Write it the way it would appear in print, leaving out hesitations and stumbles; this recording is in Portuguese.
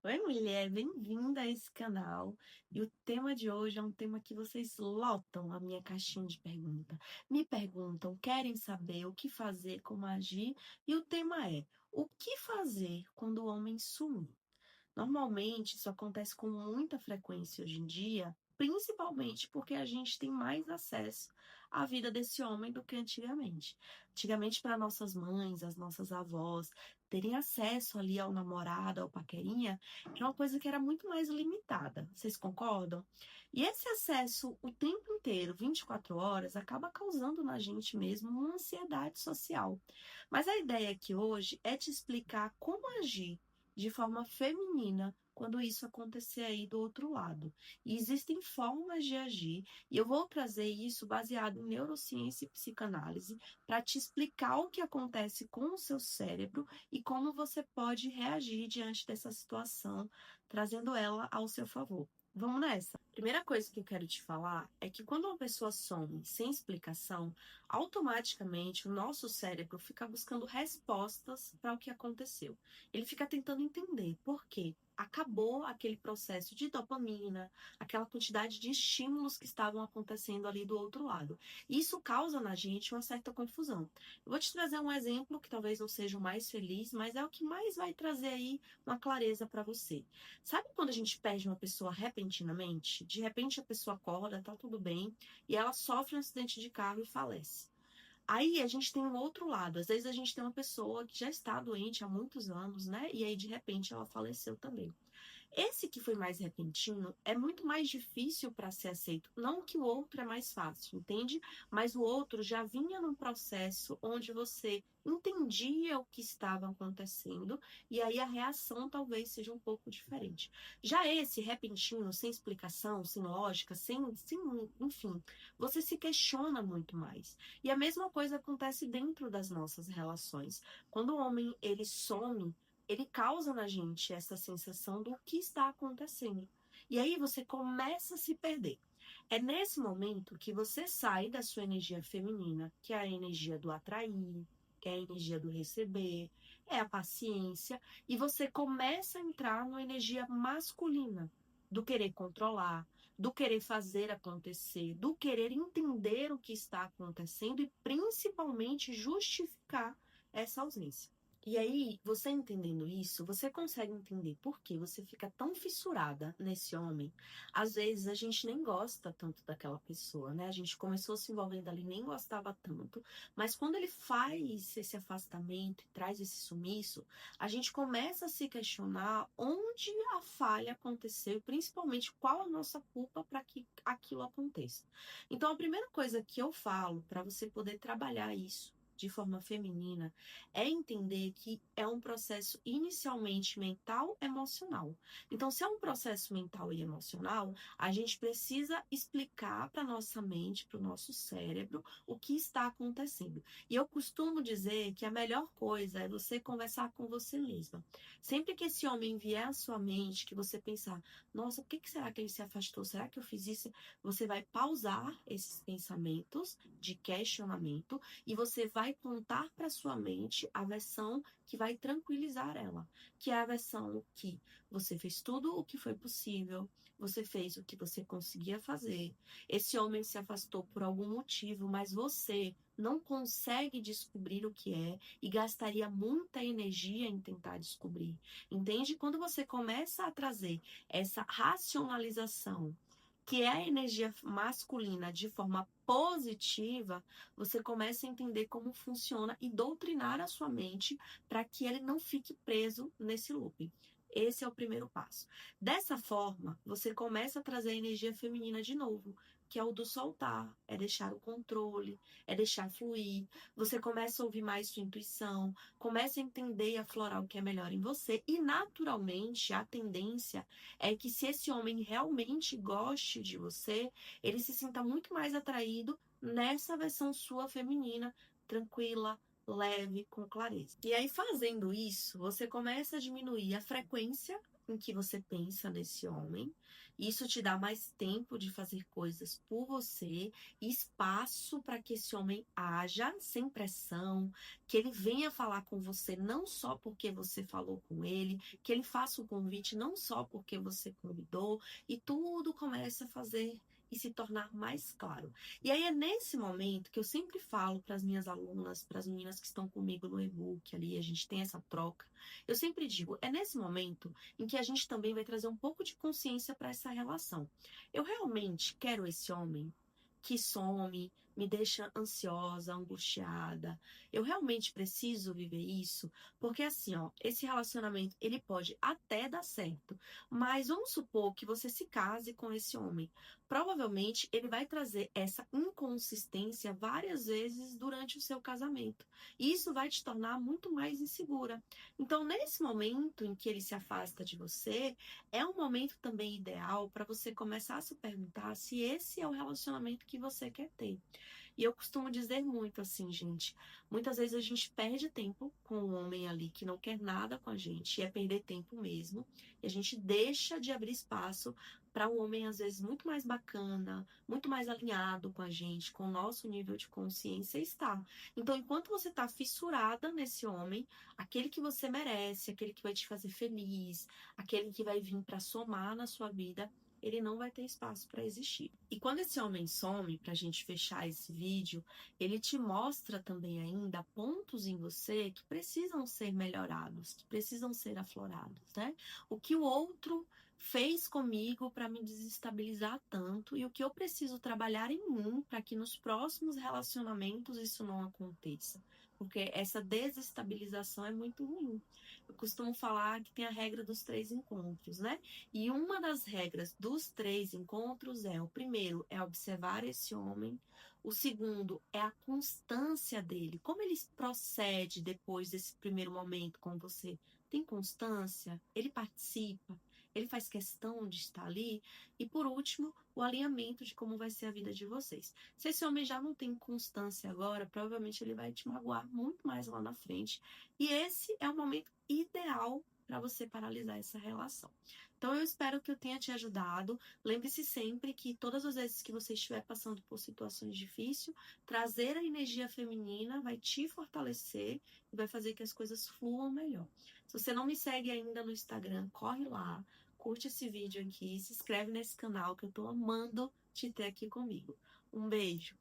Oi, mulher, bem-vinda a esse canal. E o tema de hoje é um tema que vocês lotam a minha caixinha de pergunta. Me perguntam, querem saber o que fazer, como agir, e o tema é: o que fazer quando o homem sumir? Normalmente, isso acontece com muita frequência hoje em dia, principalmente porque a gente tem mais acesso à vida desse homem do que antigamente. Antigamente, para nossas mães, as nossas avós terem acesso ali ao namorado, ao paquerinha, era uma coisa que era muito mais limitada. Vocês concordam? E esse acesso o tempo inteiro, 24 horas, acaba causando na gente mesmo uma ansiedade social. Mas a ideia aqui hoje é te explicar como agir de forma feminina quando isso acontecer aí do outro lado. E existem formas de agir, e eu vou trazer isso baseado em neurociência e psicanálise para te explicar o que acontece com o seu cérebro e como você pode reagir diante dessa situação, trazendo ela ao seu favor. Vamos nessa? Primeira coisa que eu quero te falar é que quando uma pessoa some sem explicação, automaticamente o nosso cérebro fica buscando respostas para o que aconteceu. Ele fica tentando entender por quê. Acabou aquele processo de dopamina, aquela quantidade de estímulos que estavam acontecendo ali do outro lado. Isso causa na gente uma certa confusão. Eu vou te trazer um exemplo que talvez não seja o mais feliz, mas é o que mais vai trazer aí uma clareza para você. Sabe quando a gente perde uma pessoa repentinamente? De repente a pessoa acorda, tá tudo bem, e ela sofre um acidente de carro e falece. Aí a gente tem um outro lado. Às vezes a gente tem uma pessoa que já está doente há muitos anos, né? E aí de repente ela faleceu também. Esse que foi mais repentino é muito mais difícil para ser aceito. Não que o outro é mais fácil, entende? Mas o outro já vinha num processo onde você entendia o que estava acontecendo e aí a reação talvez seja um pouco diferente. Já esse repentino, sem explicação, sem lógica, enfim, você se questiona muito mais. E a mesma coisa acontece dentro das nossas relações. Quando o homem ele some, ele causa na gente essa sensação do que está acontecendo. E aí você começa a se perder. É nesse momento que você sai da sua energia feminina, que é a energia do atrair, que é a energia do receber, é a paciência, e você começa a entrar numa energia masculina, do querer controlar, do querer fazer acontecer, do querer entender o que está acontecendo e principalmente justificar essa ausência. E aí, você entendendo isso, você consegue entender por que você fica tão fissurada nesse homem. Às vezes a gente nem gosta tanto daquela pessoa, né? A gente começou se envolvendo ali, nem gostava tanto, mas quando ele faz esse afastamento e traz esse sumiço, a gente começa a se questionar onde a falha aconteceu, principalmente qual a nossa culpa para que aquilo aconteça. Então, a primeira coisa que eu falo para você poder trabalhar isso de forma feminina é entender que é um processo inicialmente mental, emocional. Então, se é um processo mental e emocional, a gente precisa explicar para nossa mente, para o nosso cérebro, o que está acontecendo. E eu costumo dizer que a melhor coisa é você conversar com você mesma. Sempre que esse homem vier à sua mente, que você pensar, nossa, por que será que ele se afastou? Será que eu fiz isso? Você vai pausar esses pensamentos de questionamento e você vai contar para sua mente a versão que vai tranquilizar ela, que é a versão que você fez tudo o que foi possível, você fez o que você conseguia fazer. Esse homem se afastou por algum motivo, mas você não consegue descobrir o que é e gastaria muita energia em tentar descobrir. Entende? Quando você começa a trazer essa racionalização, que é a energia masculina, de forma positiva, você começa a entender como funciona e doutrinar a sua mente para que ele não fique preso nesse loop. Esse é o primeiro passo. Dessa forma, você começa a trazer a energia feminina de novo, que é o do soltar, é deixar o controle, é deixar fluir. Você começa a ouvir mais sua intuição, começa a entender e aflorar o que é melhor em você. E, naturalmente, a tendência é que se esse homem realmente goste de você, ele se sinta muito mais atraído nessa versão sua feminina, tranquila, leve, com clareza. E aí, fazendo isso, você começa a diminuir a frequência em que você pensa nesse homem. Isso te dá mais tempo de fazer coisas por você, espaço para que esse homem haja sem pressão, que ele venha falar com você não só porque você falou com ele, que ele faça o convite não só porque você convidou, e tudo começa a fazer e se tornar mais claro. E aí é nesse momento que eu sempre falo para as minhas alunas, para as meninas que estão comigo no e-book ali, a gente tem essa troca. Eu sempre digo, é nesse momento em que a gente também vai trazer um pouco de consciência para essa relação. Eu realmente quero esse homem que some, me deixa ansiosa, angustiada. Eu realmente preciso viver isso, porque assim, ó, esse relacionamento ele pode até dar certo, mas vamos supor que você se case com esse homem. Provavelmente ele vai trazer essa inconsistência várias vezes durante o seu casamento. E isso vai te tornar muito mais insegura. Então, nesse momento em que ele se afasta de você, é um momento também ideal para você começar a se perguntar se esse é o relacionamento que você quer ter. E eu costumo dizer muito assim, gente. Muitas vezes a gente perde tempo com um homem ali que não quer nada com a gente, e é perder tempo mesmo. E a gente deixa de abrir espaço para um homem, às vezes, muito mais bacana, muito mais alinhado com a gente, com o nosso nível de consciência estar. Então, enquanto você está fissurada nesse homem, aquele que você merece, aquele que vai te fazer feliz, aquele que vai vir para somar na sua vida, ele não vai ter espaço para existir. E quando esse homem some, para a gente fechar esse vídeo, ele te mostra também ainda pontos em você que precisam ser melhorados, que precisam ser aflorados, né? O que o outro fez comigo para me desestabilizar tanto e o que eu preciso trabalhar em mim para que nos próximos relacionamentos isso não aconteça. Porque essa desestabilização é muito ruim. Eu costumo falar que tem a regra dos 3 encontros, né? E uma das regras dos 3 encontros é: o primeiro é observar esse homem, o segundo é a constância dele, como ele procede depois desse primeiro momento com você. Tem constância? Ele participa? Ele faz questão de estar ali? E por último, o alinhamento de como vai ser a vida de vocês. Se esse homem já não tem constância agora, provavelmente ele vai te magoar muito mais lá na frente. E esse é o momento ideal para você paralisar essa relação. Então, eu espero que eu tenha te ajudado. Lembre-se sempre que todas as vezes que você estiver passando por situações difíceis, trazer a energia feminina vai te fortalecer e vai fazer que as coisas fluam melhor. Se você não me segue ainda no Instagram, corre lá, curte esse vídeo aqui, se inscreve nesse canal que eu tô amando te ter aqui comigo. Um beijo!